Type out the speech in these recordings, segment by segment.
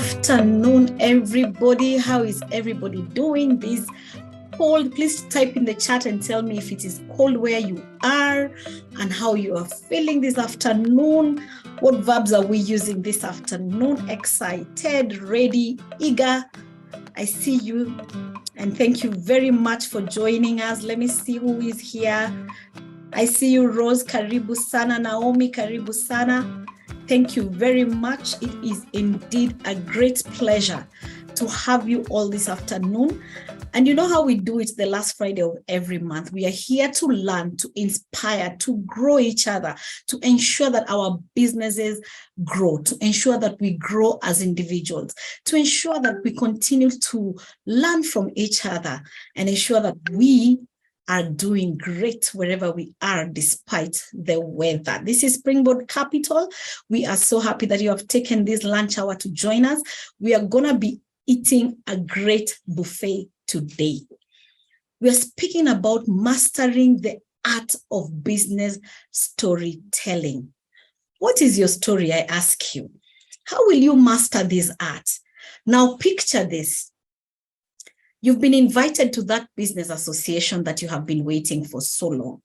afternoon, everybody. How is everybody doing this cold? Please type in the chat and tell me if it is cold where you are and how you are feeling this afternoon. What verbs are we using this afternoon? Excited, ready, eager. I see you, and thank you very much for joining us. Let me see who is here. I see you, Rose. Karibu sana. Naomi, karibu sana. Thank you very much. It is indeed a great pleasure to have you all this afternoon. And you know how we do it the last Friday of every month. We are here to learn, to inspire, to grow each other, to ensure that our businesses grow, to ensure that we grow as individuals, to ensure that we continue to learn from each other and ensure that we are doing great wherever we are despite the weather. This is Springboard Capital. We are so happy that you have taken this lunch hour to join us. We are going to be eating a great buffet today. We are speaking about mastering the art of business storytelling. What is your story, I ask you? How will you master this art? Now picture this. You've been invited to that business association that you have been waiting for so long.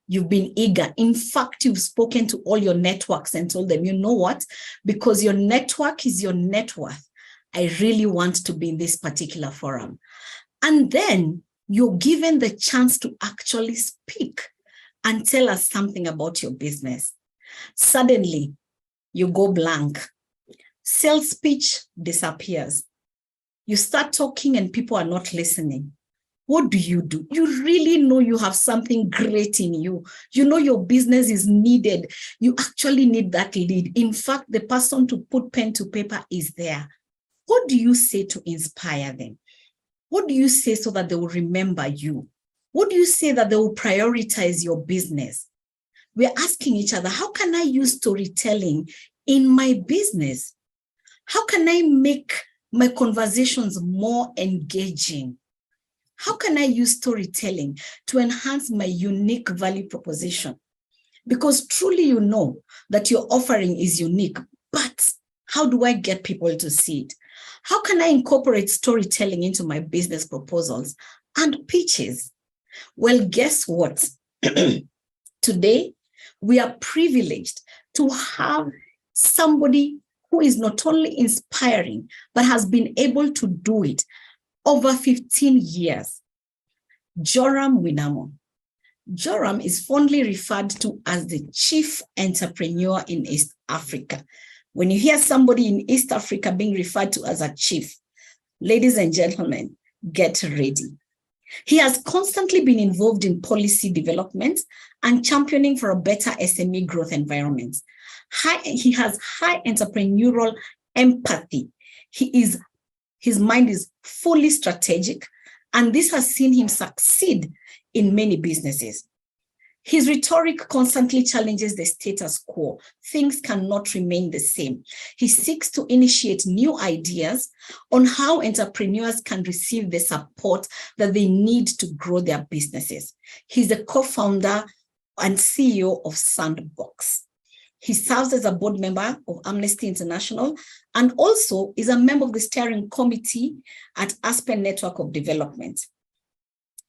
You've been eager. In fact, you've spoken to all your networks and told them, you know what? Because your network is your net worth, I really want to be in this particular forum. And then you're given the chance to actually speak and tell us something about your business. Suddenly, you go blank. Sales speech disappears. You start talking and people are not listening. What do? You really know you have something great in you. You know your business is needed. You actually need that lead. In fact, the person to put pen to paper is there. What do you say to inspire them? What do you say so that they will remember you? What do you say that they will prioritize your business? We're asking each other, how can I use storytelling in my business? How can I make my conversations more engaging? How can I use storytelling to enhance my unique value proposition? Because truly you know that your offering is unique, but how do I get people to see it? How can I incorporate storytelling into my business proposals and pitches? Well, guess what? Today, we are privileged to have somebody who is not only inspiring, but has been able to do it over 15 years. Joram Mwinamo. Joram is fondly referred to as the chief entrepreneur in East Africa. When you hear somebody in East Africa being referred to as a chief, ladies and gentlemen, get ready. He has constantly been involved in policy development and championing for a better SME growth environment. He has high entrepreneurial empathy. His mind is fully strategic, and this has seen him succeed in many businesses. His rhetoric constantly challenges the status quo. Things cannot remain the same. He seeks to initiate new ideas on how entrepreneurs can receive the support that they need to grow their businesses. He's the co-founder and CEO of Sandbox. He serves as a board member of Amnesty International and also is a member of the steering committee at Aspen Network of Development.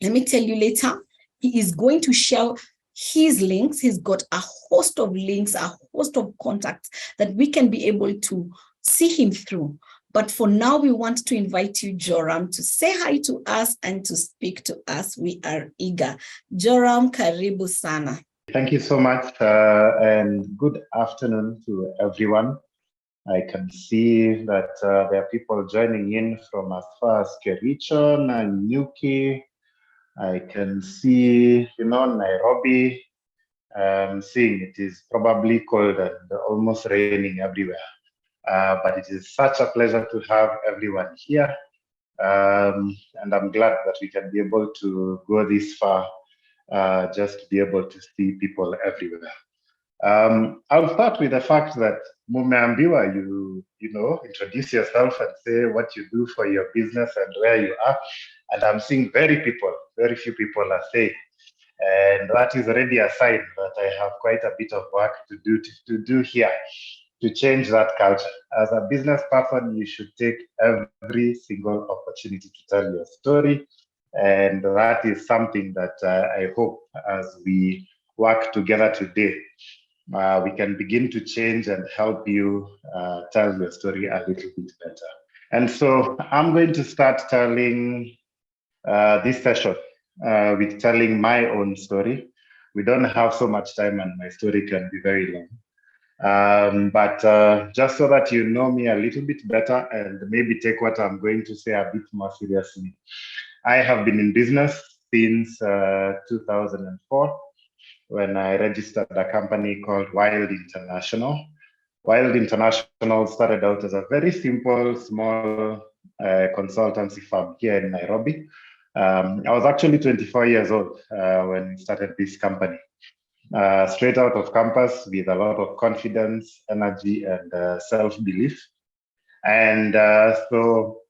Let me tell you later, he is going to share his links. He's got a host of links, a host of contacts that we can be able to see him through. But for now, we want to invite you, Joram, to say hi to us and to speak to us. We are eager. Joram, karibu sana. Thank you so much, and good afternoon to everyone. I can see that there are people joining in from as far as Kericho and Nyuki. I can see, Nairobi. I'm seeing it is probably cold and almost raining everywhere. But it is such a pleasure to have everyone here. And I'm glad that we can be able to go this far just to be able to see people everywhere. I'll start with the fact that Mumeambiwa, you introduce yourself and say what you do for your business and where you are. And I'm seeing very few people are saying, and that is already a sign that I have quite a bit of work to do here to change that culture. As a business person, you should take every single opportunity to tell your story. And that is something that I hope as we work together today, we can begin to change and help you tell your story a little bit better. And so I'm going to start telling this session with telling my own story. We don't have so much time and my story can be very long. But just so that you know me a little bit better and maybe take what I'm going to say a bit more seriously. I have been in business since 2004 when I registered a company called Wild International. Wild International started out as a very simple, small consultancy firm here in Nairobi. I was actually 24 years old when we started this company. Straight out of campus with a lot of confidence, energy, and self-belief. And so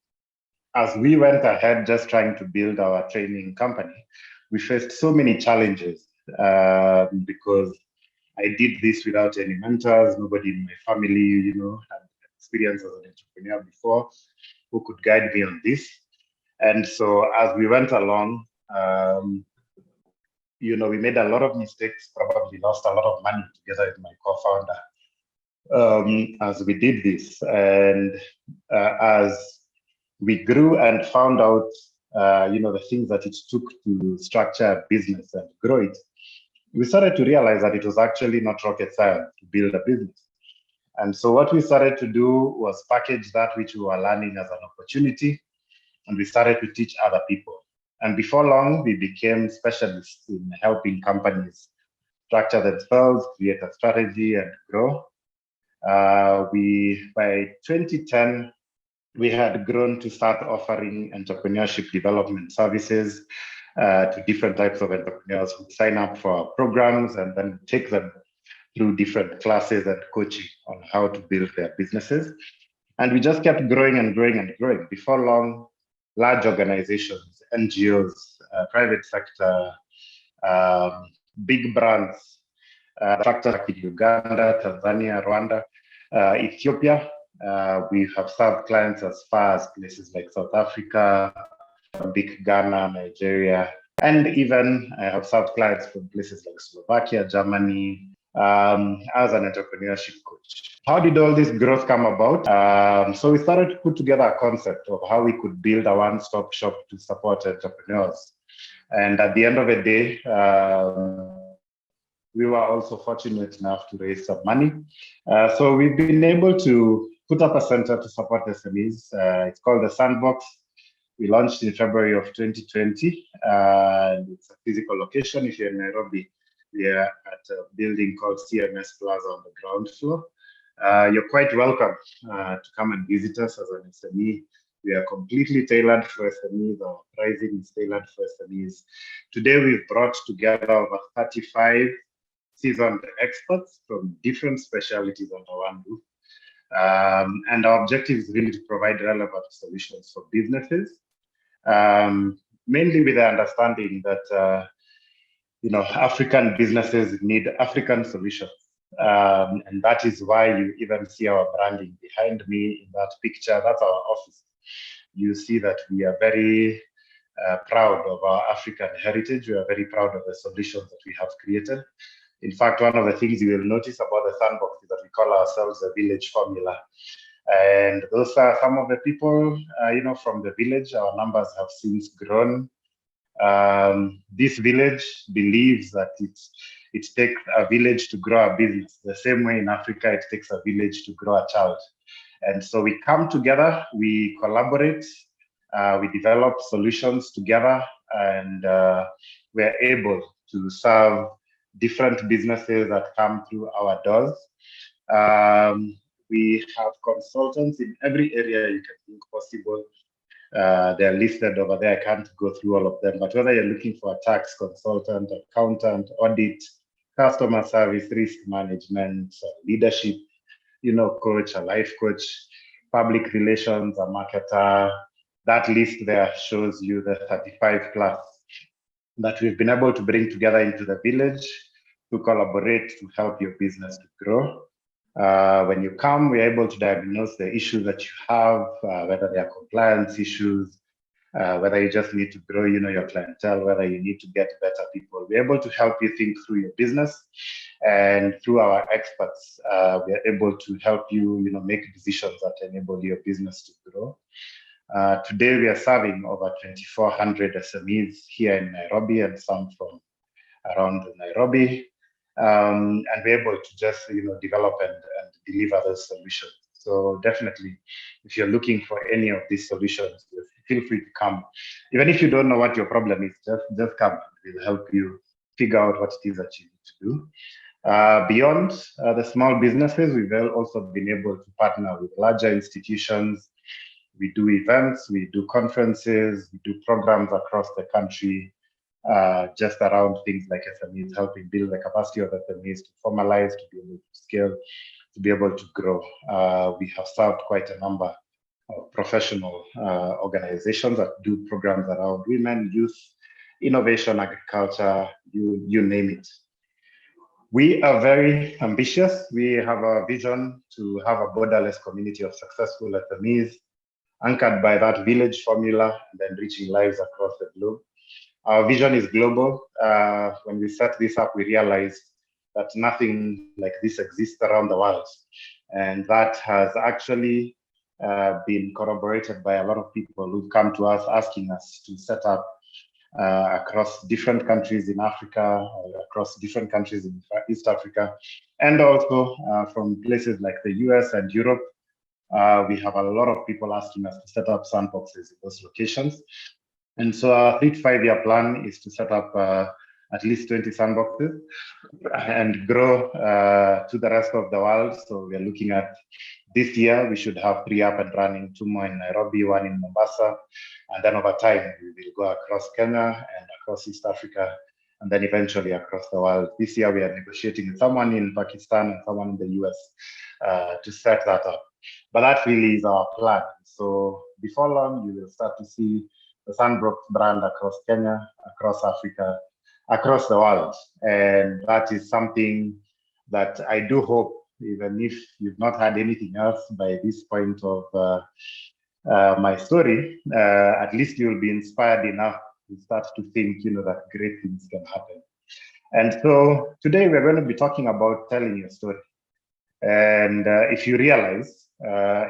as we went ahead just trying to build our training company, we faced so many challenges because I did this without any mentors, nobody in my family, had experience as an entrepreneur before who could guide me on this. And so as we went along, we made a lot of mistakes, probably lost a lot of money together with my co-founder as we did this. And as we grew and found out, the things that it took to structure a business and grow it, we started to realize that it was actually not rocket science to build a business. And so what we started to do was package that which we were learning as an opportunity, and we started to teach other people. And before long, we became specialists in helping companies structure themselves, create a strategy, and grow. By 2010, we had grown to start offering entrepreneurship development services to different types of entrepreneurs who sign up for our programs and then take them through different classes and coaching on how to build their businesses. And we just kept growing and growing and growing. Before long, large organizations, NGOs, private sector, big brands, structures in Uganda, Tanzania, Rwanda, Ethiopia. We have served clients as far as places like South Africa, big Ghana, Nigeria, and even I have served clients from places like Slovakia, Germany, as an entrepreneurship coach. How did all this growth come about? So we started to put together a concept of how we could build a one-stop shop to support entrepreneurs. And at the end of the day, we were also fortunate enough to raise some money. So we've been able to put up a center to support SMEs. It's called the Sandbox. We launched in February of 2020. It's a physical location. If you're in Nairobi, we are at a building called CMS Plaza on the ground floor. You're quite welcome to come and visit us as an SME. We are completely tailored for SMEs. Our pricing is tailored for SMEs. Today, we've brought together over 35 seasoned experts from different specialties under one roof. And our objective is really to provide relevant solutions for businesses, mainly with the understanding that African businesses need African solutions. And that is why you even see our branding behind me in that picture. That's our office. You see that we are very proud of our African heritage. We are very proud of the solutions that we have created. In fact, one of the things you will notice about the Sandbox is that we call ourselves the village formula. And those are some of the people, from the village. Our numbers have since grown. This village believes that it takes a village to grow a business. The same way in Africa, it takes a village to grow a child. And so we come together, we collaborate, we develop solutions together, and we're able to serve different businesses that come through our doors. We have consultants in every area you can think possible. They're listed over there. I can't go through all of them, but whether you're looking for a tax consultant, accountant, audit, customer service, risk management, leadership, coach, a life coach, public relations, a marketer, that list there shows you the 35 plus that we've been able to bring together into the village to collaborate to help your business to grow. When you come, we're able to diagnose the issues that you have, whether they are compliance issues, whether you just need to grow, your clientele, whether you need to get better people. We're able to help you think through your business, and through our experts, we're able to help you, make decisions that enable your business to grow. Today, we are serving over 2,400 SMEs here in Nairobi and some from around Nairobi. And we're able to just, develop and deliver those solutions. So definitely, if you're looking for any of these solutions, feel free to come. Even if you don't know what your problem is, just come. We'll help you figure out what it is that you need to do. Beyond the small businesses, we've also been able to partner with larger institutions. We do events, we do conferences, we do programs across the country, just around things like SMEs, helping build the capacity of SMEs to formalize, to be able to scale, to be able to grow. We have served quite a number of professional organizations that do programs around women, youth, innovation, agriculture, you name it. We are very ambitious. We have a vision to have a borderless community of successful SMEs, anchored by that village formula and then reaching lives across the globe. Our vision is global. When we set this up, we realized that nothing like this exists around the world. And that has actually been corroborated by a lot of people who've come to us asking us to set up across different countries in Africa, across different countries in East Africa, and also from places like the US and Europe. We have a lot of people asking us to set up sandboxes in those locations. And so our 3 to 5 year plan is to set up at least 20 sandboxes and grow to the rest of the world. So we are looking at this year, we should have 3 up and running, 2 more in Nairobi, 1 in Mombasa. And then over time, we will go across Kenya and across East Africa, and then eventually across the world. This year, we are negotiating with someone in Pakistan and someone in the US to set that up. But that really is our plan. So before long, you will start to see the Sandbox brand across Kenya, across Africa, across the world. And that is something that I do hope, even if you've not had anything else by this point of my story, at least you'll be inspired enough to start to think, that great things can happen. And so today we're going to be talking about telling your story. And if you realize,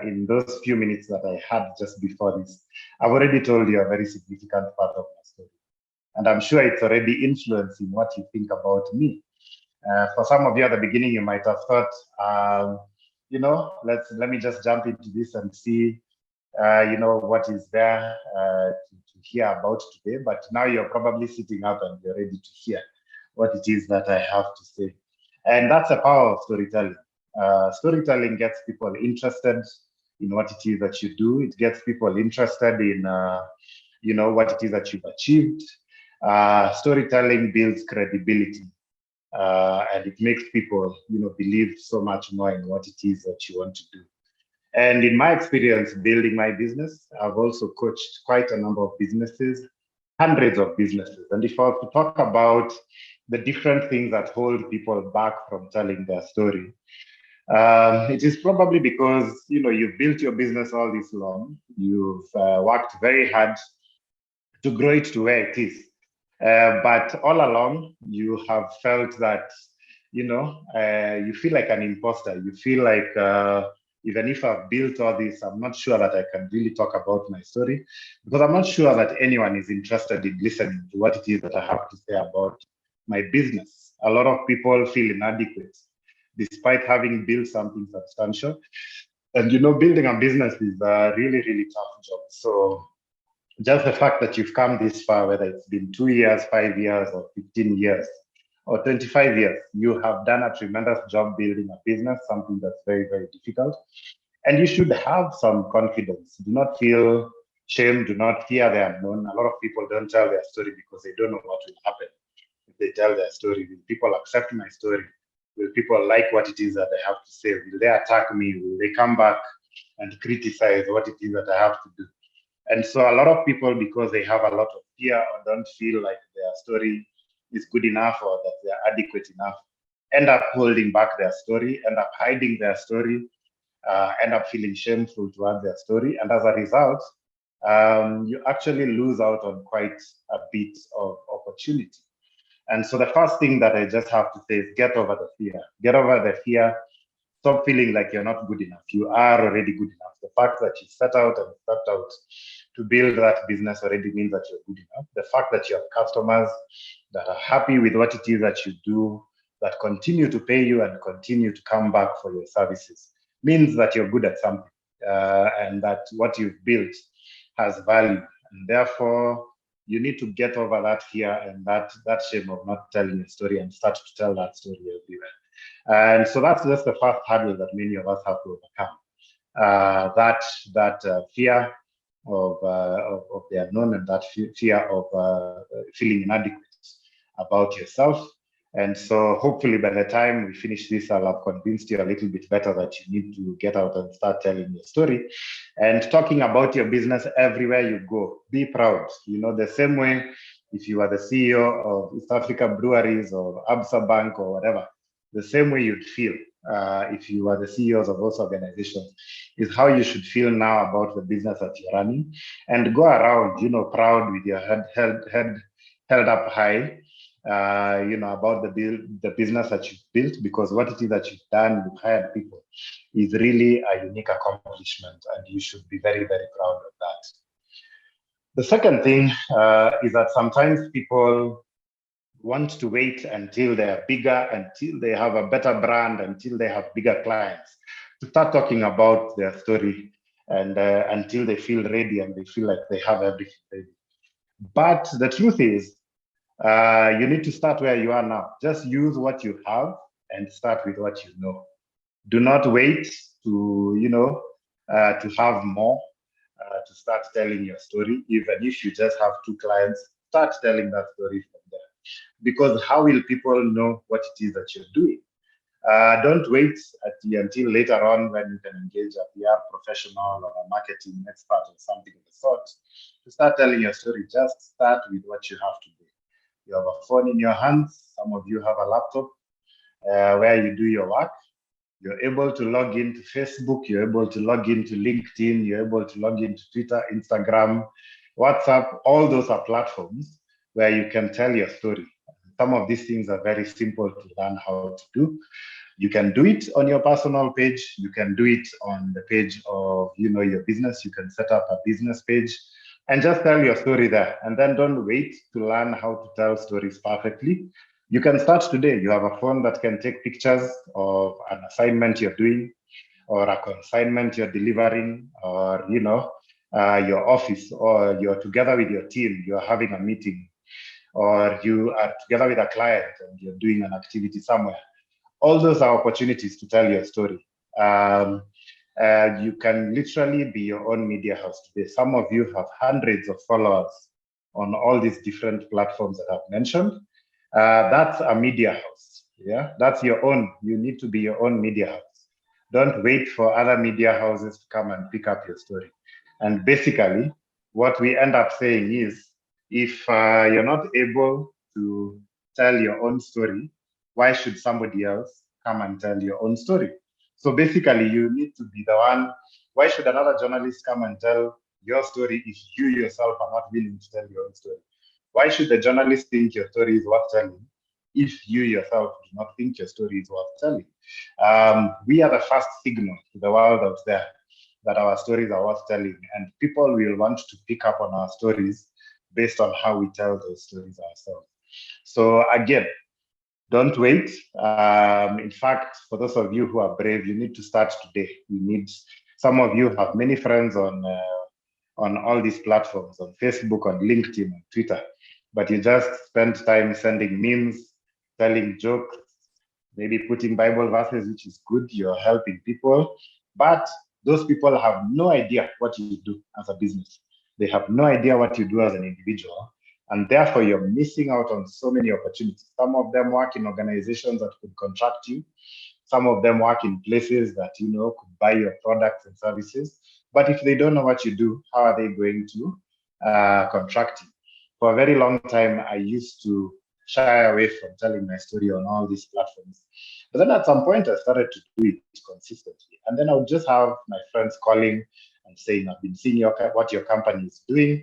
in those few minutes that I had just before this, I've already told you a very significant part of my story. And I'm sure it's already influencing what you think about me. For some of you at the beginning, you might have thought, let me just jump into this and see, what is there to hear about today. But now you're probably sitting up and you're ready to hear what it is that I have to say. And that's the power of storytelling. Storytelling gets people interested in what it is that you do. It gets people interested in, what it is that you've achieved. Storytelling builds credibility, and it makes people, believe so much more in what it is that you want to do. And in my experience building my business, I've also coached quite a number of businesses, hundreds of businesses. And if I were to talk about the different things that hold people back from telling their story, it is probably because, you've built your business all this long, you've worked very hard to grow it to where it is. But all along, you have felt that, you feel like an imposter. You feel like, even if I've built all this, I'm not sure that I can really talk about my story, because I'm not sure that anyone is interested in listening to what it is that I have to say about my business. A lot of people feel inadequate, despite having built something substantial. And, building a business is a really, really tough job. So just the fact that you've come this far, whether it's been 2 years, 5 years, or 15 years, or 25 years, you have done a tremendous job building a business, something that's very, very difficult. And you should have some confidence. Do not feel shame, do not fear the unknown. A lot of people don't tell their story because they don't know what will happen if they tell their story. Will people accept my story? Will people like what it is that I have to say? Will they attack me? Will they come back and criticize what it is that I have to do? And so a lot of people, because they have a lot of fear or don't feel like their story is good enough or that they're adequate enough, end up holding back their story, end up hiding their story, end up feeling shameful towards their story. And as a result, you actually lose out on quite a bit of opportunity. And so the first thing that I just have to say is get over the fear. Get over the fear. Stop feeling like you're not good enough. You are already good enough. The fact that you set out to build that business already means that you're good enough. The fact that you have customers that are happy with what it is that you do, that continue to pay you and continue to come back for your services, means that you're good at something, and that what you've built has value. And therefore, you need to get over that fear and that shame of not telling your story and start to tell that story everywhere. And so that's just the first hurdle that many of us have to overcome. That fear of the unknown, and that fear of feeling inadequate about yourself. And so hopefully by the time we finish this, I'll have convinced you a little bit better that you need to get out and start telling your story and talking about your business everywhere you go. Be proud. You know, the same way if you are the CEO of East Africa Breweries or Absa Bank or whatever, the same way you'd feel if you are the CEOs of those organizations is how you should feel now about the business that you're running, and go around, you know, proud with your head held up high, you know, about the business that you've built, because what it is that you've done, you've hired people, is really a unique accomplishment, and you should be very, very proud of that. The second thing is that sometimes people want to wait until they are bigger, until they have a better brand, until they have bigger clients to start talking about their story, and until they feel ready and they feel like they have everything ready. But the truth is, you need to start where you are now. Just use what you have and start with what you know. Do not wait to, you know, to have more to start telling your story. Even if you just have 2 clients, start telling that story from there. Because how will people know what it is that you're doing? Don't wait until later on when you can engage a PR professional or a marketing expert or something of the sort to start telling your story. Just start with what you have to do. You have a phone in your hands. Some of you have a laptop where you do your work. You're able to log into Facebook. You're able to log into LinkedIn. You're able to log into Twitter, Instagram, WhatsApp. All those are platforms where you can tell your story. Some of these things are very simple to learn how to do. You can do it on your personal page. You can do it on the page of, you know, your business. You can set up a business page and just tell your story there. And then don't wait to learn how to tell stories perfectly. You can start today. You have a phone that can take pictures of an assignment you're doing, or a consignment you're delivering, or, you know, your office, or you're together with your team, you're having a meeting, or you are together with a client and you're doing an activity somewhere. All those are opportunities to tell your story. You can literally be your own media house today. Some of you have hundreds of followers on all these different platforms that I've mentioned. That's a media house. Yeah, that's your own. You need to be your own media house. Don't wait for other media houses to come and pick up your story. And basically, what we end up saying is, if you're not able to tell your own story, why should somebody else come and tell your own story? So basically, you need to be the one. Why should another journalist come and tell your story if you yourself are not willing to tell your own story? Why should the journalist think your story is worth telling if you yourself do not think your story is worth telling? We are the first signal to the world out there that our stories are worth telling, and people will want to pick up on our stories based on how we tell those stories ourselves. So again, don't wait. In fact, for those of you who are brave, you need to start today. Some of you have many friends on all these platforms, on Facebook, on LinkedIn, on Twitter, but you just spend time sending memes, telling jokes, maybe putting Bible verses, which is good. You're helping people, but those people have no idea what you do as a business. They have no idea what you do as an individual. And therefore, you're missing out on so many opportunities. Some of them work in organizations that could contract you. Some of them work in places that, you know, could buy your products and services. But if they don't know what you do, how are they going to contract you? For a very long time, I used to shy away from telling my story on all these platforms. But then at some point, I started to do it consistently. And then I would just have my friends calling and saying, I've been seeing what your company is doing.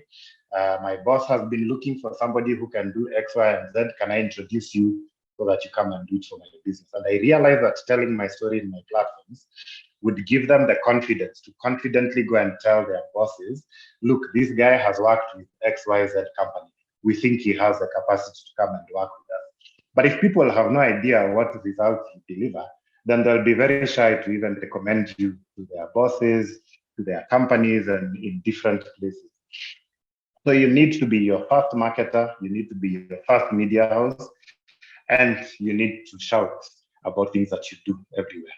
My boss has been looking for somebody who can do X, Y, and Z. Can I introduce you so that you come and do it for my business? And I realized that telling my story in my platforms would give them the confidence to confidently go and tell their bosses, look, this guy has worked with XYZ company. We think he has the capacity to come and work with us. But if people have no idea what results you deliver, then they'll be very shy to even recommend you to their bosses, to their companies, and in different places. So you need to be your first marketer, you need to be your first media house, and you need to shout about things that you do everywhere.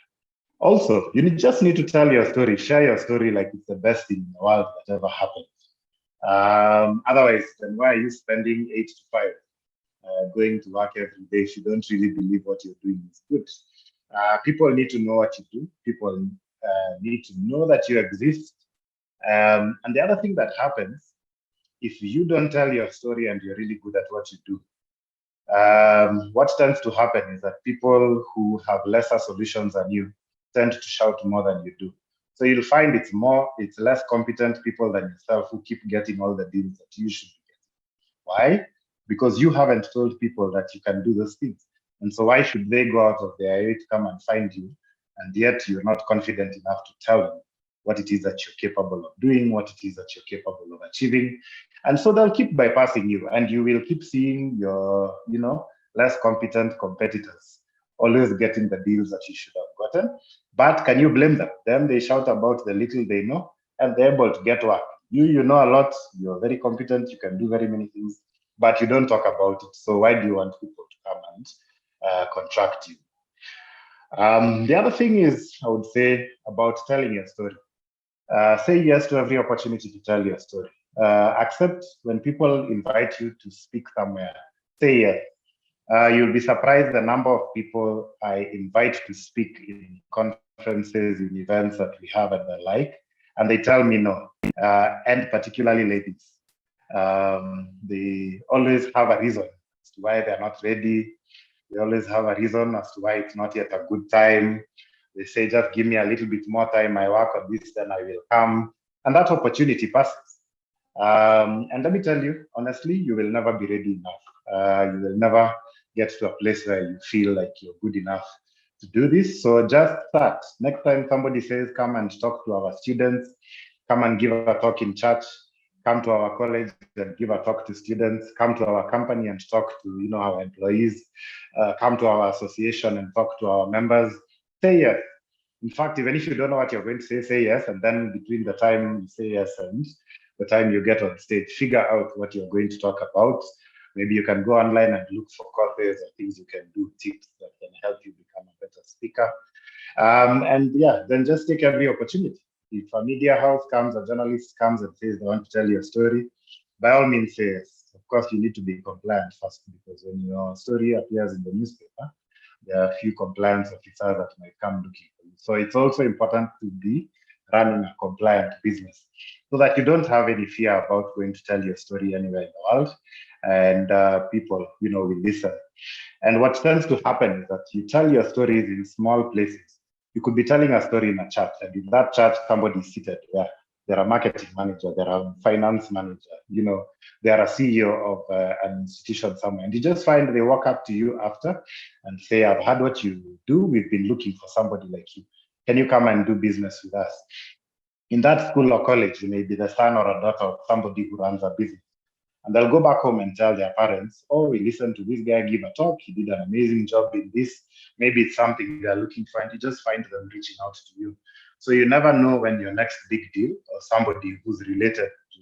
Also, you just need to tell your story, share your story like it's the best thing in the world that ever happened. Otherwise, then why are you spending 8 to 5 going to work every day if you don't really believe what you're doing is good? People need to know what you do. People need to know that you exist. And the other thing that happens, if you don't tell your story and you're really good at what you do, what tends to happen is that people who have lesser solutions than you tend to shout more than you do. So you'll find it's less competent people than yourself who keep getting all the deals that you should be getting. Why? Because you haven't told people that you can do those things. And so why should they go out of their way to come and find you? And yet you're not confident enough to tell them what it is that you're capable of doing, what it is that you're capable of achieving. And so they'll keep bypassing you, and you will keep seeing your, less competent competitors always getting the deals that you should have gotten. But can you blame them? Them, they shout about the little they know, and they're able to get work. You know a lot, you're very competent, you can do very many things, but you don't talk about it. So why do you want people to come and contract you? The other thing is, I would say, about telling your story. Say yes to every opportunity to tell your story. Accept when people invite you to speak somewhere. Say yes. You'll be surprised the number of people I invite to speak in conferences, in events that we have and the like, and they tell me no, and particularly ladies. They always have a reason as to why they're not ready. They always have a reason as to why it's not yet a good time. They say, just give me a little bit more time, I work on this, then I will come. And that opportunity passes. And let me tell you, honestly, you will never be ready enough. You will never get to a place where you feel like you're good enough to do this. So just start. Next time somebody says, come and talk to our students, come and give a talk in church, come to our college and give a talk to students, come to our company and talk to our employees, come to our association and talk to our members. Say yes. In fact, even if you don't know what you're going to say yes. And then between the time you say yes and the time you get on stage, figure out what you're going to talk about. Maybe you can go online and look for courses or things you can do, tips that can help you become a better speaker. And yeah, then just take every opportunity. If a media house comes, a journalist comes and says they want to tell your story, by all means say yes. Of course, you need to be compliant first, because when your story appears in the newspaper, there are a few compliance officers that might come looking for you. So it's also important to be running a compliant business so that you don't have any fear about going to tell your story anywhere in the world, and people, will listen. And what tends to happen is that you tell your stories in small places. You could be telling a story in a church, and in that church, somebody is seated where they're a marketing manager, they're a finance manager, they're a CEO of an institution somewhere. And you just find they walk up to you after and say, I've heard what you do. We've been looking for somebody like you. Can you come and do business with us? In that school or college, you may be the son or a daughter of somebody who runs a business. And they'll go back home and tell their parents, oh, we listened to this guy give a talk. He did an amazing job in this. Maybe it's something they're looking for, and you just find them reaching out to you. So you never know when your next big deal or somebody who's related to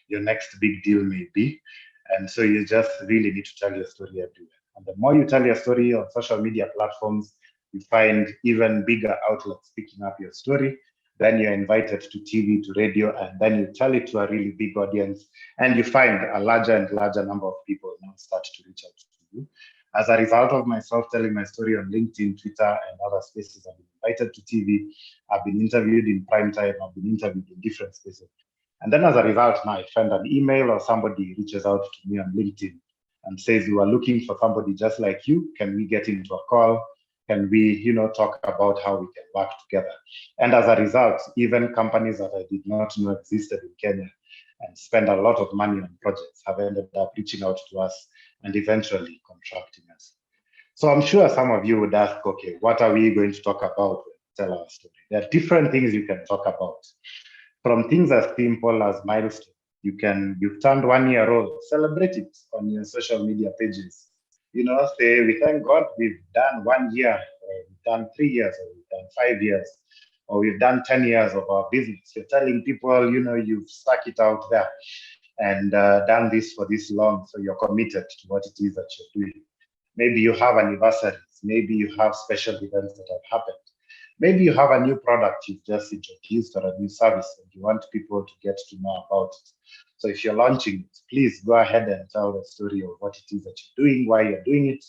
your next big deal may be. And so you just really need to tell your story everywhere. And the more you tell your story on social media platforms, you find even bigger outlets picking up your story. Then you're invited to TV, to radio, and then you tell it to a really big audience, and you find a larger and larger number of people now start to reach out to you. As a result of myself telling my story on LinkedIn, Twitter, and other spaces, I've been invited to TV, I've been interviewed in prime time, I've been interviewed in different spaces. And then as a result, now I find an email or somebody reaches out to me on LinkedIn and says, we are looking for somebody just like you. Can we get into a call? Can we, talk about how we can work together? And as a result, even companies that I did not know existed in Kenya and spend a lot of money on projects have ended up reaching out to us and eventually contracting us. So I'm sure some of you would ask, okay, what are we going to talk about when we tell our story? There are different things you can talk about. From things as simple as milestones. You've turned 1 year old, celebrate it on your social media pages. Say, we thank God we've done 1 year, or we've done 3 years, or we've done 5 years, or we've done 10 years of our business. You're telling people, you've stuck it out there and done this for this long, so you're committed to what it is that you're doing. Maybe you have anniversaries, maybe you have special events that have happened. Maybe you have a new product you've just introduced or a new service and you want people to get to know about it. So if you're launching it, please go ahead and tell the story of what it is that you're doing, why you're doing it,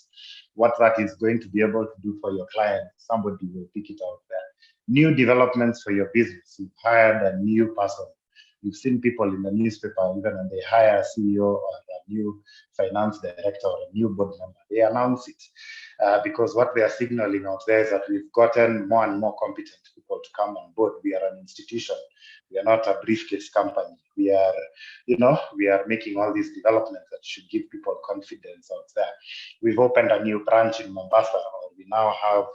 what that is going to be able to do for your client. Somebody will pick it out there. New developments for your business. You've hired a new person. You've seen people in the newspaper, even when they hire a CEO or a new finance director or a new board member, they announce it because what they are signaling out there is that we've gotten more and more competent people to come on board. We are an institution. We are not a briefcase company. We are, we are making all these developments that should give people confidence out there. We've opened a new branch in Mombasa, or we now have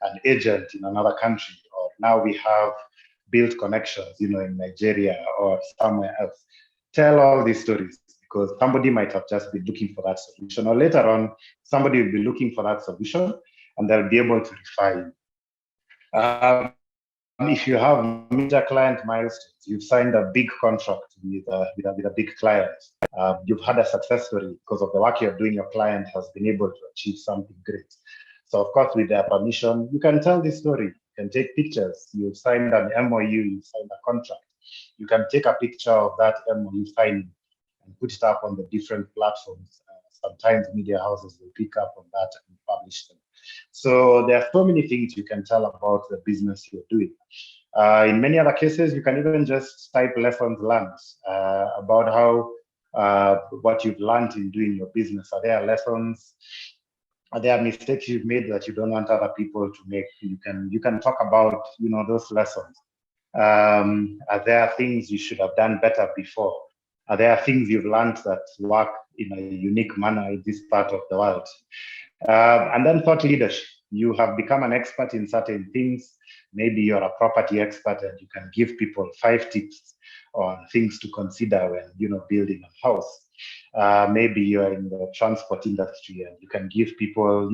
an agent in another country, or now we have build connections, in Nigeria or somewhere else. Tell all these stories because somebody might have just been looking for that solution, or later on, somebody will be looking for that solution and they'll be able to refer you. If you have major client milestones, you've signed a big contract with a big client, you've had a success story because of the work you're doing, your client has been able to achieve something great. So of course, with their permission, you can tell this story. You can take pictures. You've signed an MOU, you've signed a contract. You can take a picture of that MOU signing and put it up on the different platforms. Sometimes media houses will pick up on that and publish them. So there are so many things you can tell about the business you're doing. In many other cases, you can even just type lessons learned about how what you've learned in doing your business. Are there lessons? Are there mistakes you've made that you don't want other people to make? You can talk about those lessons. Are there things you should have done better before? Are there things you've learned that work in a unique manner in this part of the world? And then thought leadership. You have become an expert in certain things. Maybe you're a property expert and you can give people 5 tips on things to consider when building a house. Maybe you're in the transport industry and you can give people,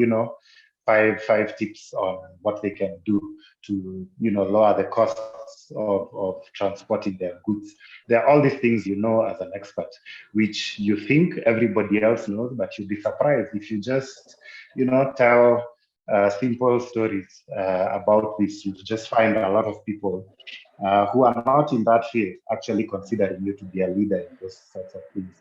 five tips on what they can do to, lower the costs of transporting their goods. There are all these things as an expert, which you think everybody else knows, but you'll be surprised if you just, tell simple stories about this. You just find a lot of people who are not in that field actually considering you to be a leader in those sorts of things.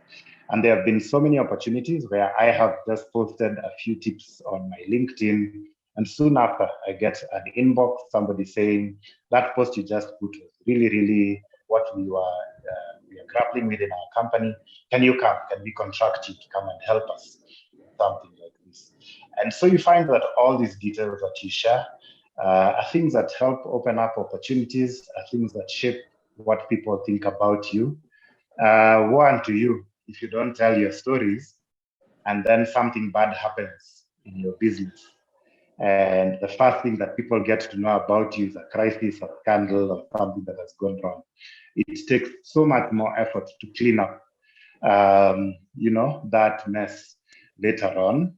And there have been so many opportunities where I have just posted a few tips on my LinkedIn. And soon after, I get an inbox, somebody saying, that post you just put was really, really what we are grappling with in our company. Can you come? Can we contract you to come and help us? Something like this. And so you find that all these details that you share are things that help open up opportunities, are things that shape what people think about you. One, to you, if you don't tell your stories and then something bad happens in your business, and the first thing that people get to know about you is a crisis, a scandal, or something that has gone wrong, it takes so much more effort to clean up, that mess later on,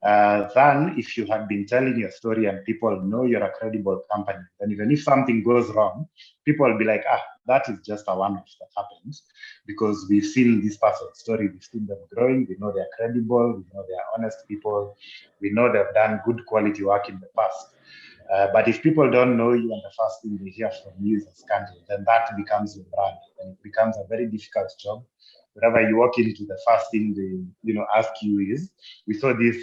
than if you had been telling your story and people know you're a credible company. And even if something goes wrong, people will be like, that is just a one-off that happens because we've seen this person's story, we've seen them growing, we know they're credible, we know they're honest people, we know they've done good quality work in the past. But if people don't know you and the first thing they hear from you is a scandal, then that becomes your brand and it becomes a very difficult job. Wherever you walk into, the first thing they ask you is, we saw this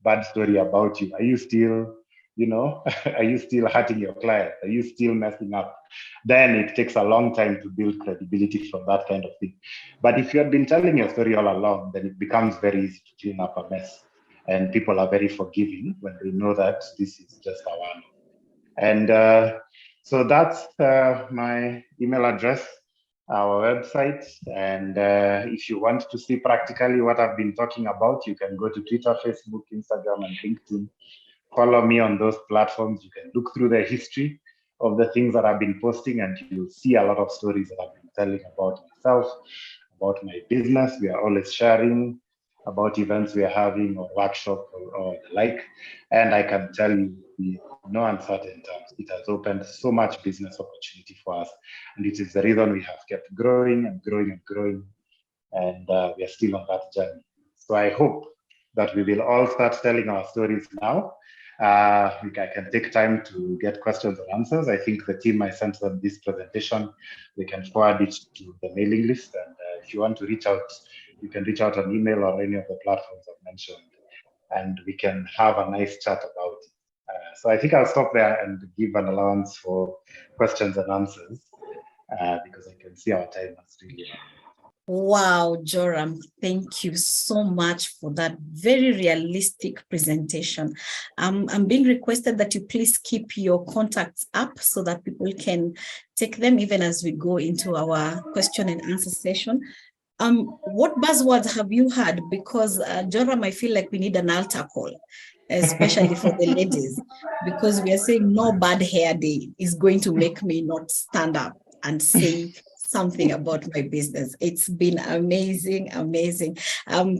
bad story about you. Are you still You know, are you still hurting your client? Are you still messing up? Then it takes a long time to build credibility from that kind of thing. But if you had been telling your story all along, then it becomes very easy to clean up a mess. And people are very forgiving when they know that this is just a one. And so that's my email address, our website. And if you want to see practically what I've been talking about, you can go to Twitter, Facebook, Instagram, and LinkedIn. Follow me on those platforms. You can look through the history of the things that I've been posting, and you'll see a lot of stories that I've been telling about myself, about my business. We are always sharing about events we are having or workshop or the like. And I can tell you, with no uncertain terms, it has opened so much business opportunity for us. And it is the reason we have kept growing and growing and growing. And we are still on that journey. So I hope that we will all start telling our stories now. I can take time to get questions and answers. I think the team I sent them this presentation, they can forward it to the mailing list. And if you want to reach out, you can reach out on email or any of the platforms I've mentioned, and we can have a nice chat about it. So I think I'll stop there and give an allowance for questions and answers because I can see our time has really run. Wow, Joram, thank you so much for that very realistic presentation. I'm being requested that you please keep your contacts up so that people can take them even as we go into our question and answer session. What buzzwords have you had? Because Joram, I feel like we need an altar call, especially for the ladies, because we are saying no bad hair day is going to make me not stand up and say something about my business. It's been amazing, amazing.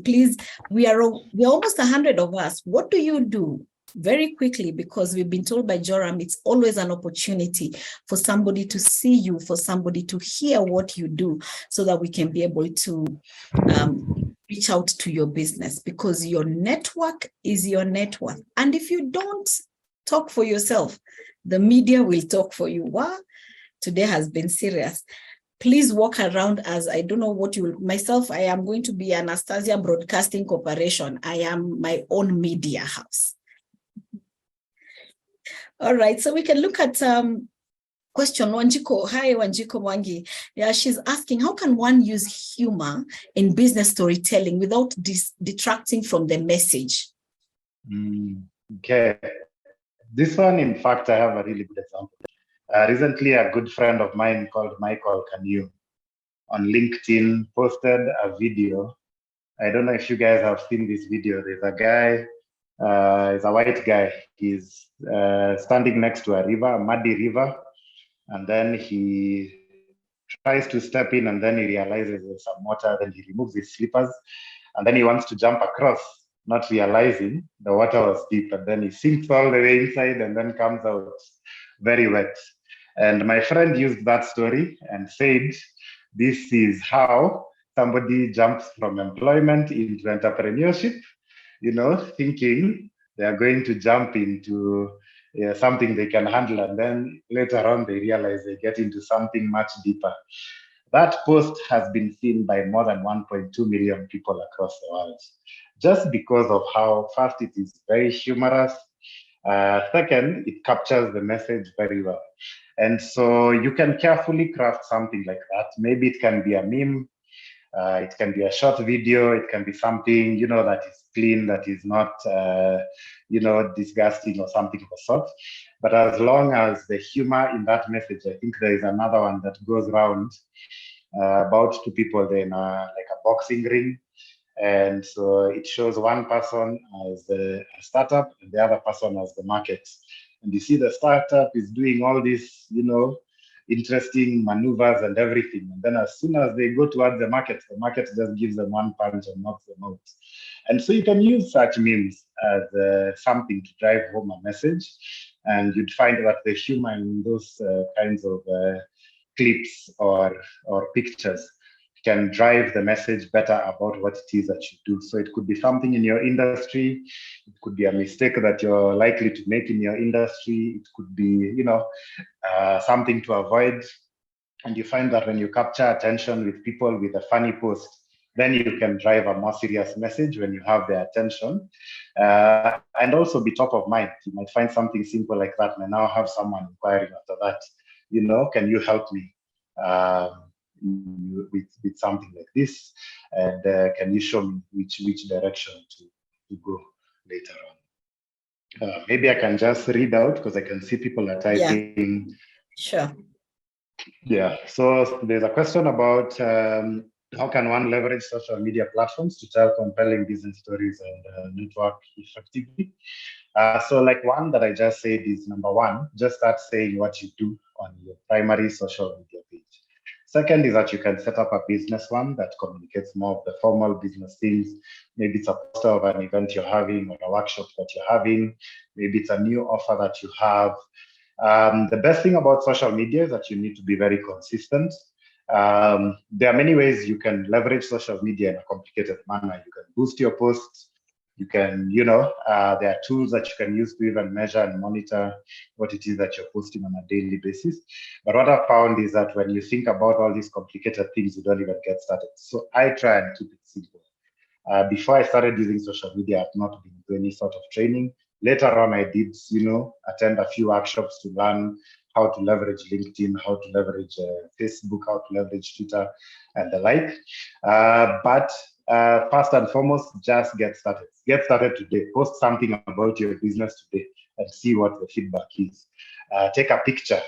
Please, we are almost 100 of us. What do you do? Very quickly, because we've been told by Joram, it's always an opportunity for somebody to see you, for somebody to hear what you do, so that we can be able to reach out to your business, because your network is your net worth. And if you don't talk for yourself, the media will talk for you. Wow, today has been serious. Please walk around as, I don't know what you will, myself, I am going to be Anastasia Broadcasting Corporation. I am my own media house. All right, so we can look at question Wanjiko. Hi, Wanjiko Mwangi. Yeah, she's asking, how can one use humor in business storytelling without detracting from the message? Okay. This one, in fact, I have a really good example. Recently, a good friend of mine called Michael Kanu on LinkedIn posted a video. I don't know if you guys have seen this video. There's a guy, he's a white guy. He's standing next to a river, a muddy river. And then he tries to step in, and then he realizes there's some water. Then he removes his slippers, and then he wants to jump across, not realizing the water was deep. And then he sinks all the way inside and then comes out very wet. And my friend used that story and said, this is how somebody jumps from employment into entrepreneurship, you know, thinking they are going to jump into something they can handle, and then later on they realize they get into something much deeper. That post has been seen by more than 1.2 million people across the world, just because of how first it is very humorous. Second, it captures the message very well. And so you can carefully craft something like that. Maybe it can be a meme, it can be a short video, it can be something, you know, that is clean, that is not, you know, disgusting or something of the sort. But as long as the humor in that message, I think there is another one that goes around about two people in like a boxing ring. And so it shows one person as a startup and the other person as the market. And you see the startup is doing all this, you know, interesting maneuvers and everything. And then as soon as they go towards the market just gives them one punch and knocks them out. And so you can use such memes as something to drive home a message. And you'd find that the humor in those kinds of clips or pictures can drive the message better about what it is that you do. So it could be something in your industry. It could be a mistake that you're likely to make in your industry. It could be, you know, something to avoid. And you find that when you capture attention with people with a funny post, Then you can drive a more serious message when you have their attention, and also be top of mind. You might find something simple like that, and I now have someone inquiring after that, can you help me with something like this? And can you show me which direction to go later on? Maybe I can just read out because I can see people are typing. Yeah. Sure. Yeah, so there's a question about how can one leverage social media platforms to tell compelling business stories and network effectively? So like one that I just said is number one, just start saying what you do on your primary social media page. Second is that you can set up a business one that communicates more of the formal business things. Maybe it's a poster of an event you're having or a workshop that you're having. Maybe it's a new offer that you have. The best thing about social media is that you need to be very consistent. There are many ways you can leverage social media in a complicated manner. You can boost your posts. You can, there are tools that you can use to even measure and monitor what it is that you're posting on a daily basis. But what I found is that when you think about all these complicated things, you don't even get started. So I try and keep it simple. Before I started using social media, I've not been to any sort of training. Later on, I did, attend a few workshops to learn how to leverage LinkedIn, how to leverage Facebook, how to leverage Twitter, and the like. But first and foremost, just get started. Get started today. Post something about your business today and see what the feedback is. Take a picture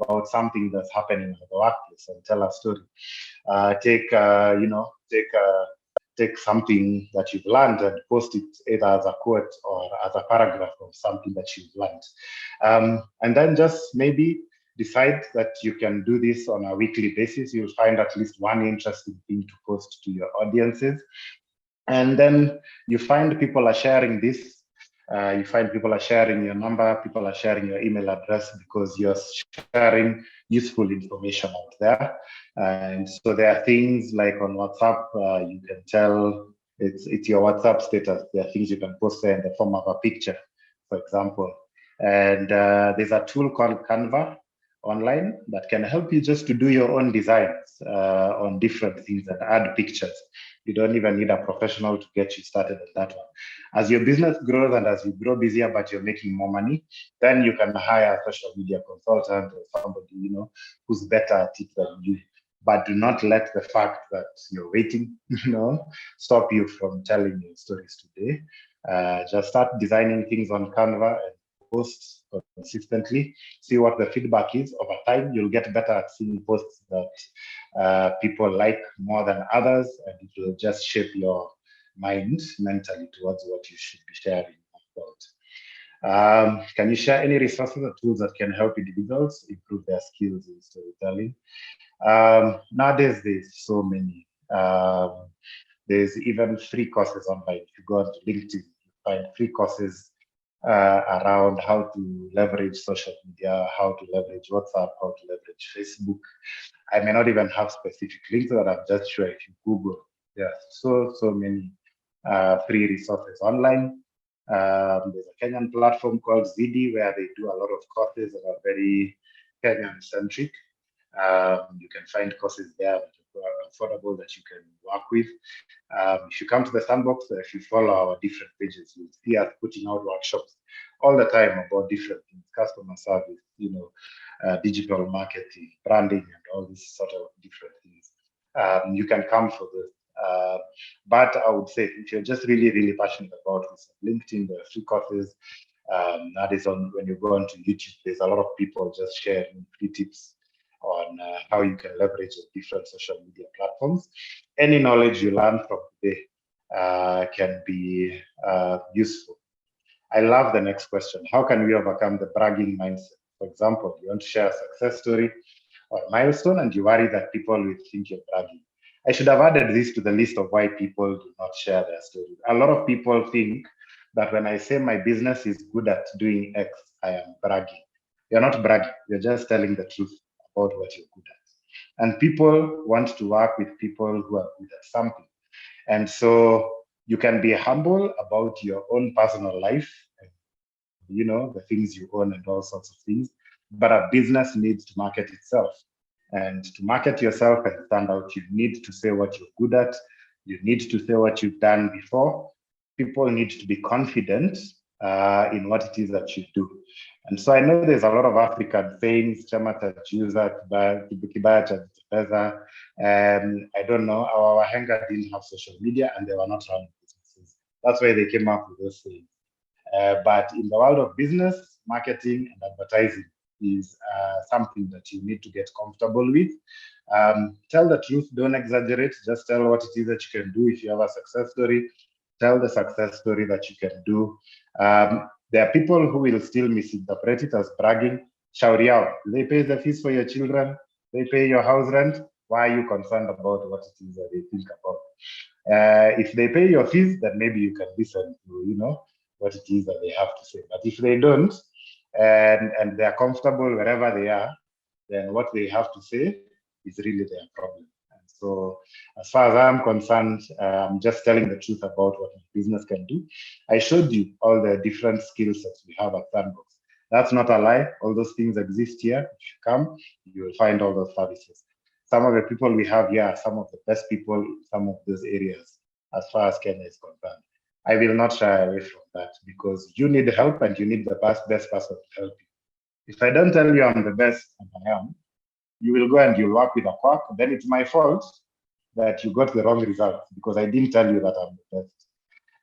about something that's happening at the workplace and tell a story. Take something that you've learned and post it either as a quote or as a paragraph of something that you've learned. And then just maybe decide that you can do this on a weekly basis. You'll find at least one interesting thing to post to your audiences. And then you find people are sharing this. You find people are sharing your number, people are sharing your email address because you're sharing useful information out there. And so there are things like on WhatsApp, you can tell it's your WhatsApp status. There are things you can post there in the form of a picture, for example. And there's a tool called Canva online that can help you just to do your own designs on different things and add pictures. You don't even need a professional to get you started at that one. As your business grows and as you grow busier, but you're making more money, then you can hire a social media consultant or somebody, who's better at it than you. But do not let the fact that you're waiting, stop you from telling your stories today. Just start designing things on Canva and post consistently. See what the feedback is. Over time, you'll get better at seeing posts that people like more than others, and it will just shape your mind mentally towards what you should be sharing about. Can you share any resources or tools that can help individuals improve their skills in storytelling? Nowadays, there's so many. There's even free courses online. If you go on LinkedIn, you find free courses around how to leverage social media, how to leverage WhatsApp, how to leverage Facebook. I may not even have specific links, but I'm just sure if you Google, so many free resources online. There's a Kenyan platform called Zidi where they do a lot of courses that are very Kenyan-centric. You can find courses there that are affordable that you can work with. If you come to the Sandbox, if you follow our different pages, you'll see us putting out workshops all the time about different things, customer service, digital marketing, branding, and all these sort of different things. You can come for this. But I would say if you're just really, really passionate about this, LinkedIn, there are free courses. That is when you go onto YouTube, there's a lot of people just sharing free tips on how you can leverage the different social media platforms. Any knowledge you learn from today can be useful. I love the next question. How can we overcome the bragging mindset? For example, you want to share a success story or milestone and you worry that people will think you're bragging. I should have added this to the list of why people do not share their stories. A lot of people think that when I say my business is good at doing X, I am bragging. You're not bragging, you're just telling the truth about what you're good at. And people want to work with people who are good at something. And so you can be humble about your own personal life, the things you own and all sorts of things, but a business needs to market itself. And to market yourself and stand out, you need to say what you're good at, You need to say what you've done before. People need to be confident in what it is that you do. And so I know there's a lot of African sayings, chama tajuza, kibaya chajitepeza. I don't know, our wahenga didn't have social media and they were not running businesses. That's why they came up with those sayings. But in the world of business, marketing and advertising is something that you need to get comfortable with. Tell the truth, don't exaggerate, just tell what it is that you can do. If you have a success story, tell the success story that you can do. There are people who will still misinterpret it as bragging. Shauri yao, they pay the fees for your children, they pay your house rent. Why are you concerned about what it is that they think about? If they pay your fees, then maybe you can listen to, what it is that they have to say. But if they don't, and they're comfortable wherever they are, then what they have to say is really their problem. And so as far as I'm concerned, I'm just telling the truth about what my business can do. I showed you all the different skills that we have at Sandbox. That's not a lie. All those things exist here. If you come, you will find all those services. Some of the people we have here are some of the best people in some of those areas as far as Kenya is concerned. I will not shy away from that because you need help and you need the best person to help you. If I don't tell you I'm the best and I am, you will go and you'll work with a quack, then it's my fault that you got the wrong result because I didn't tell you that I'm the best.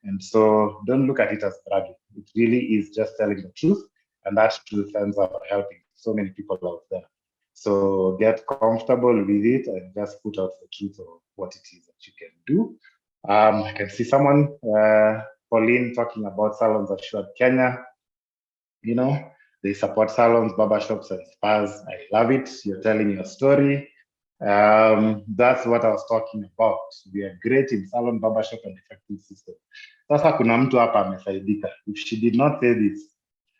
And so don't look at it as bragging. It really is just telling the truth, and that truth ends up helping so many people out there. So get comfortable with it and just put out the truth of what it is that you can do. I can see someone, Pauline, talking about salons assured Kenya. They support salons, barbershops, and spas. I love it. You're telling your story. That's what I was talking about. We are great in salon, barbershop, and effective system. Sasa kuna mtu hapa amesaidika. If she did not say this,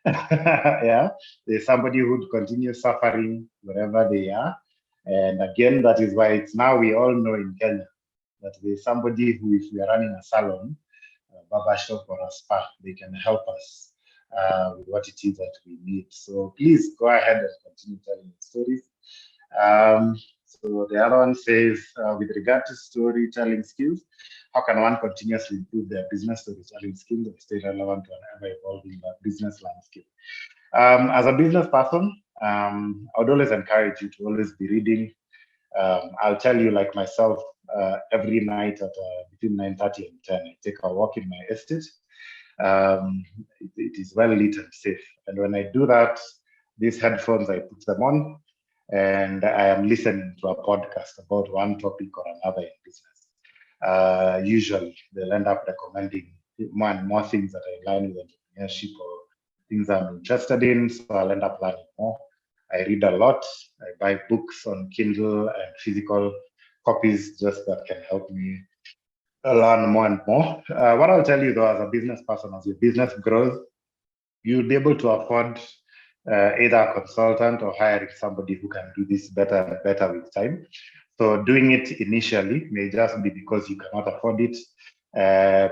yeah, there's somebody who would continue suffering wherever they are. And again, that is why it's now we all know in Kenya that there's somebody who, if we are running a salon, a barbershop, or a spa, they can help us with what it is that we need. So please go ahead and continue telling the stories. So the other one says, with regard to storytelling skills, how can one continuously improve their business storytelling skills and stay relevant to an ever-evolving business landscape? As a business person, I would always encourage you to always be reading. I'll tell you, like myself, every night at between 9:30 and 10, I take a walk in my estate. It is well lit and safe. And when I do that, these headphones, I put them on and I am listening to a podcast about one topic or another in business. Usually they'll end up recommending more and more things that I learn with entrepreneurship or things I'm interested in. So I'll end up learning more. I read a lot. I buy books on Kindle and physical copies just that can help me learn more and more. What I'll tell you though, as a business person, as your business grows, you'll be able to afford either a consultant or hiring somebody who can do this better and better with time. So doing it initially may just be because you cannot afford it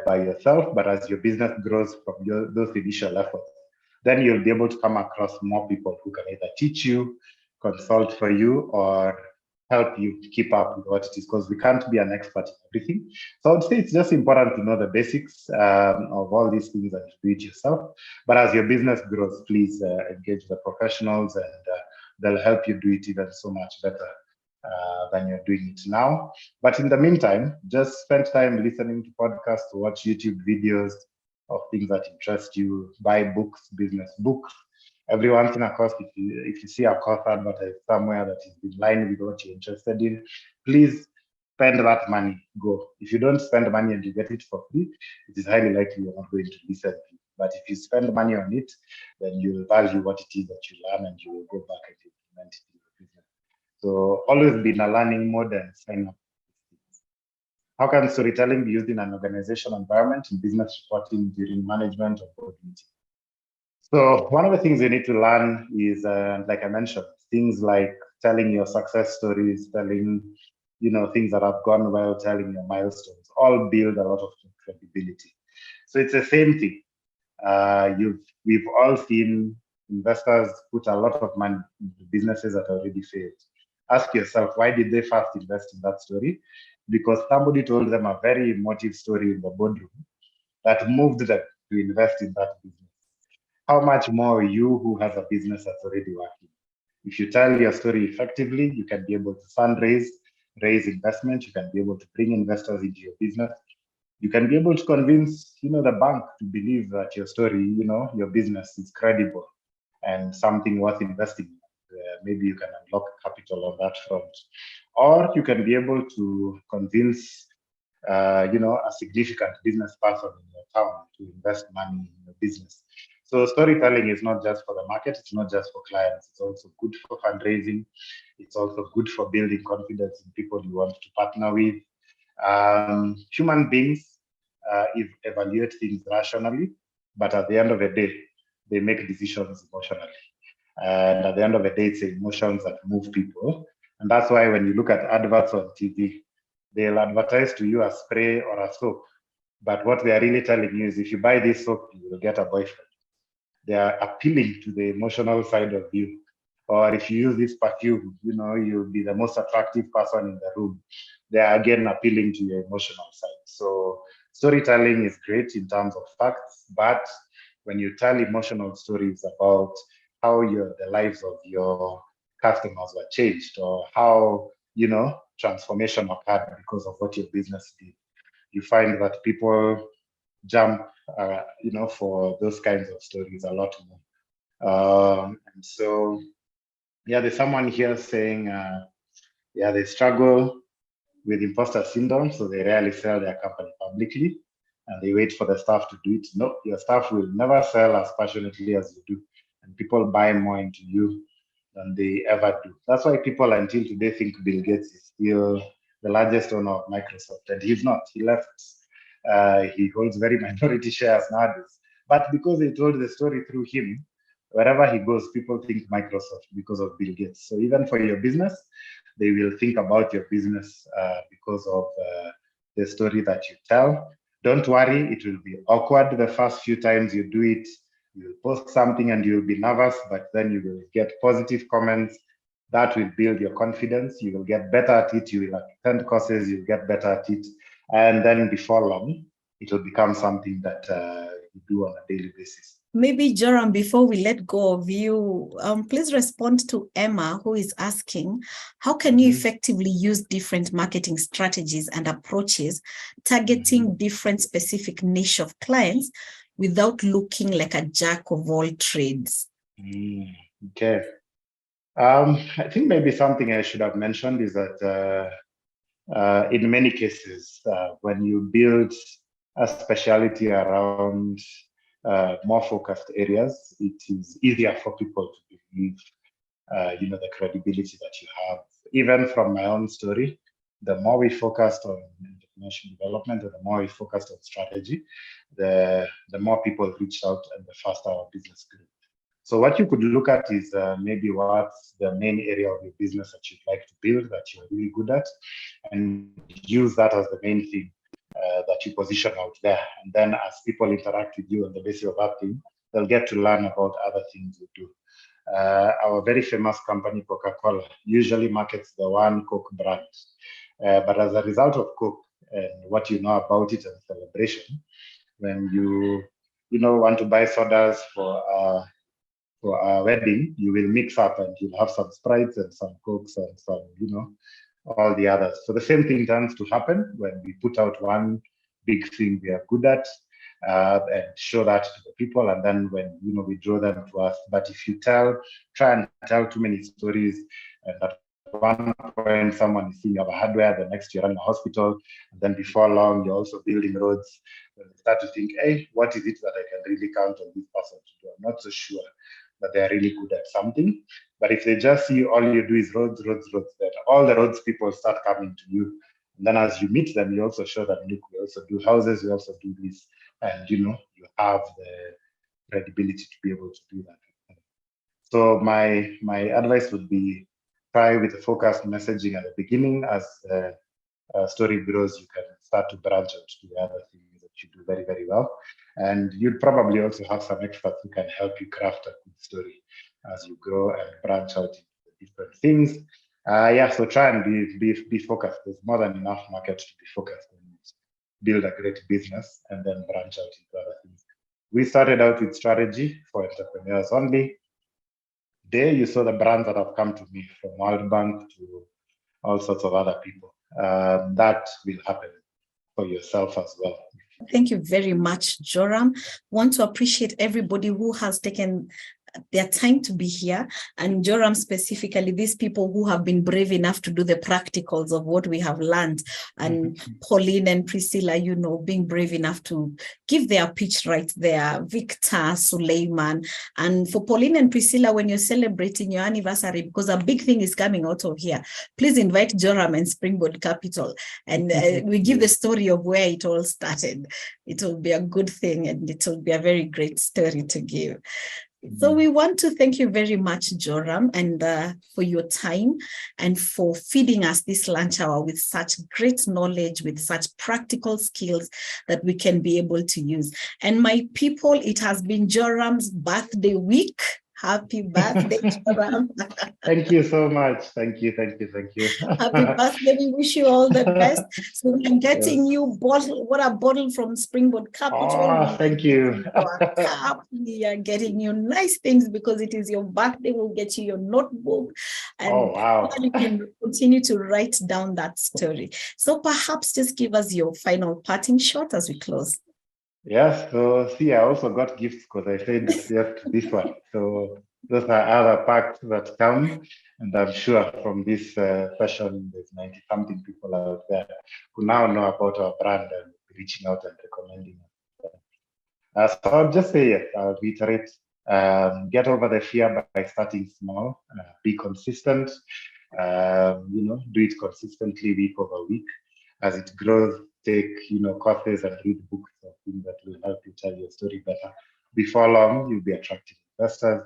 by yourself, but as your business grows from those initial efforts, then you'll be able to come across more people who can either teach you, consult for you, or help you keep up with what it is, because we can't be an expert in everything. So I would say it's just important to know the basics of all these things and do it yourself. But as your business grows, please engage the professionals and they'll help you do it even so much better than you're doing it now. But in the meantime, just spend time listening to podcasts, watch YouTube videos of things that interest you, buy books, business books. Every once in a course, if you see a course advertised somewhere that is in line with what you're interested in, please spend that money, go. If you don't spend money and you get it for free, it is highly likely you're not going to listen to it. But if you spend money on it, then you'll value what it is that you learn and you will go back and implement it in your business. So always be in a learning mode and sign up. How can storytelling be used in an organizational environment, in business reporting, during management or board meetings? So one of the things you need to learn is, like I mentioned, things like telling your success stories, telling, things that have gone well, telling your milestones, all build a lot of credibility. So it's the same thing. We've all seen investors put a lot of money into businesses that already failed. Ask yourself, why did they first invest in that story? because somebody told them a very emotive story in the boardroom that moved them to invest in that business. How much more you who has a business that's already working? If you tell your story effectively, you can be able to fundraise, raise investment, you can be able to bring investors into your business. You can be able to convince, the bank to believe that your story, your business is credible and something worth investing in. Maybe you can unlock capital on that front. Or you can be able to convince, a significant business person in your town to invest money in your business. So storytelling is not just for the market, it's not just for clients, it's also good for fundraising. It's also good for building confidence in people you want to partner with. Human beings evaluate things rationally, but at the end of the day, they make decisions emotionally. And at the end of the day, it's the emotions that move people. And that's why when you look at adverts on TV, they'll advertise to you a spray or a soap. But what they are really telling you is if you buy this soap, you will get a boyfriend. They are appealing to the emotional side of you. Or if you use this perfume, you'll be the most attractive person in the room. They are again appealing to your emotional side. So storytelling is great in terms of facts, but when you tell emotional stories about how the lives of your customers were changed or how, transformation occurred because of what your business did, you find that people jump, for those kinds of stories a lot more. And so, there's someone here saying, they struggle with imposter syndrome, so they rarely sell their company publicly, and they wait for the staff to do it. No, your staff will never sell as passionately as you do, and people buy more into you than they ever do. That's why people until today think Bill Gates is still the largest owner of Microsoft, and he's not. He left. He holds very minority shares nowadays. But because they told the story through him, wherever he goes, people think Microsoft because of Bill Gates. So even for your business, they will think about your business because of the story that you tell. Don't worry, it will be awkward the first few times you do it. You'll post something and you'll be nervous, but then you will get positive comments. That will build your confidence. You will get better at it. You will attend courses, you'll get better at it. And then before long, it will become something that you do on a daily basis. Maybe, Joram, before we let go of you, please respond to Emma, who is asking, how can you effectively use different marketing strategies and approaches targeting different specific niche of clients without looking like a jack of all trades? Okay. I think maybe something I should have mentioned is that in many cases, when you build a specialty around more focused areas, it is easier for people to believe, the credibility that you have. Even from my own story, the more we focused on information development and the more we focused on strategy, the more people reached out and the faster our business grew. So what you could look at is maybe what's the main area of your business that you'd like to build, that you're really good at, and use that as the main thing that you position out there. And then as people interact with you on the basis of that thing, they'll get to learn about other things you do. Our very famous company, Coca-Cola, usually markets the one Coke brand. But as a result of Coke and what you know about it and celebration, when you want to buy sodas for a wedding, you will mix up and you'll have some Sprites and some Cokes and some, all the others. So the same thing tends to happen when we put out one big thing we are good at and show that to the people, and then when we draw them to us. But if you try and tell too many stories, and at one point someone is seeing our hardware, the next you're running a hospital, and then before long you're also building roads, then they start to think, hey, what is it that I can really count on this person to do? I'm not so sure that they're really good at something. But if they just see all you do is roads, then all the roads people start coming to you. And then as you meet them, you also show them, look, we also do houses, we also do this. And you have the credibility to be able to do that. So my advice would be try with the focused messaging at the beginning. As the story grows, you can start to branch out to the other things that you do very, very well. And you'd probably also have some experts who can help you craft a good story as you grow and branch out into different things. Yeah, so try and be focused. There's more than enough market to be focused and build a great business and then branch out into other things. We started out with strategy for entrepreneurs only. There you saw the brands that have come to me, from World Bank to all sorts of other people. That will happen for yourself as well. Thank you very much, Joram. Want to appreciate everybody who has taken their time to be here, and Joram specifically, these people who have been brave enough to do the practicals of what we have learned, and Pauline and Priscilla, you know, being brave enough to give their pitch right there, Victor, Suleiman. And for Pauline and Priscilla, when you're celebrating your anniversary, because a big thing is coming out of here, please invite Joram and Springboard Capital, and we give the story of where it all started. It will be a good thing, and it will be a very great story to give. So we want to thank you very much, Joram, and for your time and for feeding us this lunch hour with such great knowledge, with such practical skills that we can be able to use. And my people, it has been Joram's birthday week. Happy birthday, Joram. Thank you so much. Thank you. Happy birthday. We wish you all the best. So we're getting you a bottle from Springboard Capital. Oh, thank you. We are getting you nice things because it is your birthday. We'll get you your notebook. And oh, wow. you can continue to write down that story. So perhaps just give us your final parting shot as we close. Yes, so see, I also got gifts because I said yes to this one. So those are other packs that come, and I'm sure from this session, there's 90-something people out there who now know about our brand and reaching out and recommending us. So I'll just say yes, I'll reiterate, get over the fear by starting small, be consistent, do it consistently week over week. As it grows, take courses and read books or things that will help you tell your story better. Before long, you'll be attracting investors,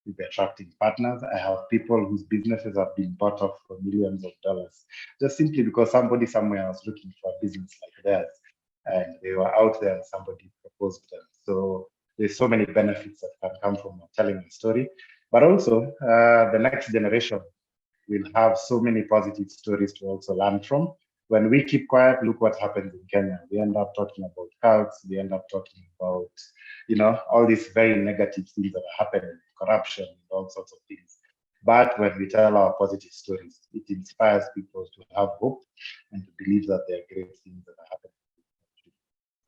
you'll be attracting partners. I have people whose businesses have been bought off for millions of dollars, just simply because somebody somewhere was looking for a business like theirs, and they were out there and somebody proposed them. So there's so many benefits that can come from telling a story, but also the next generation will have so many positive stories to also learn from. When we keep quiet, look what happens in Kenya. We end up talking about cults. We end up talking about, all these very negative things that are happening, corruption, and all sorts of things. But when we tell our positive stories, it inspires people to have hope and to believe that there are great things that are happening.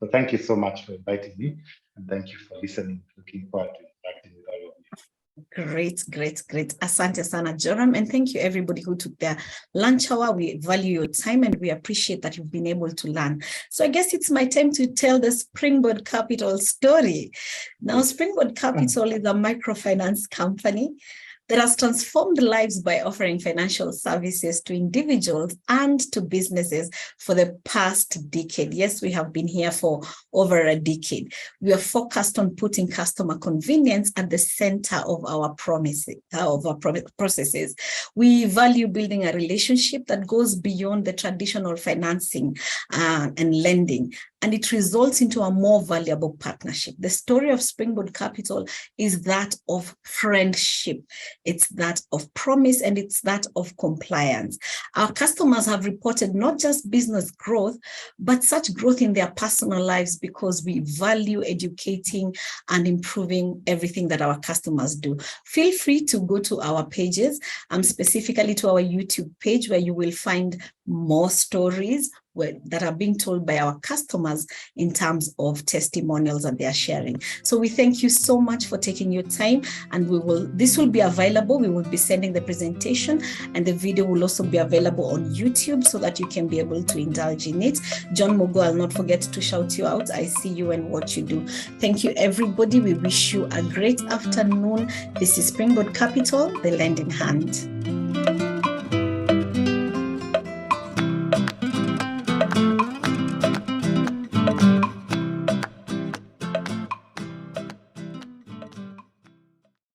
So thank you so much for inviting me, and thank you for listening. Looking forward to interacting with all of you. Great. Asante sana, Joram. And thank you, everybody who took their lunch hour. We value your time and we appreciate that you've been able to learn. So I guess it's my time to tell the Springboard Capital story. Now, Springboard Capital is a microfinance company that has transformed lives by offering financial services to individuals and to businesses for the past decade. Yes, we have been here for over a decade. We are focused on putting customer convenience at the center of our processes. We value building a relationship that goes beyond the traditional financing and lending, and it results into a more valuable partnership. The story of Springboard Capital is that of friendship. It's that of promise, and it's that of compliance. Our customers have reported not just business growth, but such growth in their personal lives because we value educating and improving everything that our customers do. Feel free to go to our pages, specifically to our YouTube page, where you will find more stories that are being told by our customers in terms of testimonials that they are sharing. So we thank you so much for taking your time, and this will be available. We will be sending the presentation, and the video will also be available on YouTube so that you can be able to indulge in it. John Mogo, I'll not forget to shout you out. I see you and what you do. Thank you, everybody. We wish you a great afternoon. This is Springboard Capital, the lending hand.